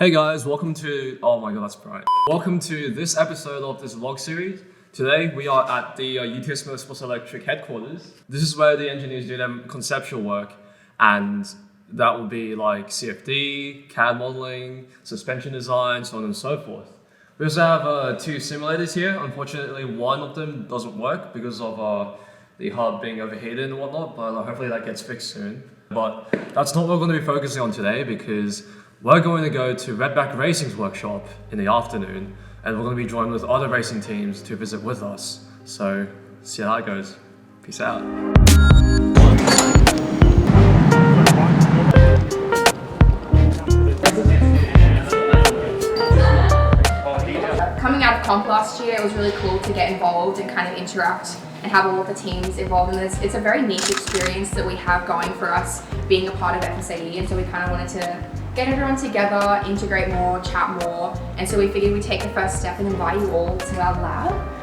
Hey guys, welcome to, oh my god, that's bright. Welcome to this episode of this vlog series. Today we are at the UTSME Sports Electric headquarters. This is where the engineers do their conceptual work, and that will be like CFD, CAD modeling, suspension design, so on and so forth. We also have two simulators here. Unfortunately, one of them doesn't work because of the hub being overheated and whatnot, but hopefully that gets fixed soon. But that's not what we're going to be focusing on today, because we're going to go to Redback Racing's workshop in the afternoon, and we're going to be joined with other racing teams to visit with us. So, see how that goes. Peace out. Coming out of comp last year, it was really cool to get involved and kind of interact and have all of the teams involved in this. It's a very neat experience that we have going for us being a part of FSAE, and so we kind of wanted to get everyone together, integrate more, chat more, and so we figured we'd take the first step and invite you all to our lab.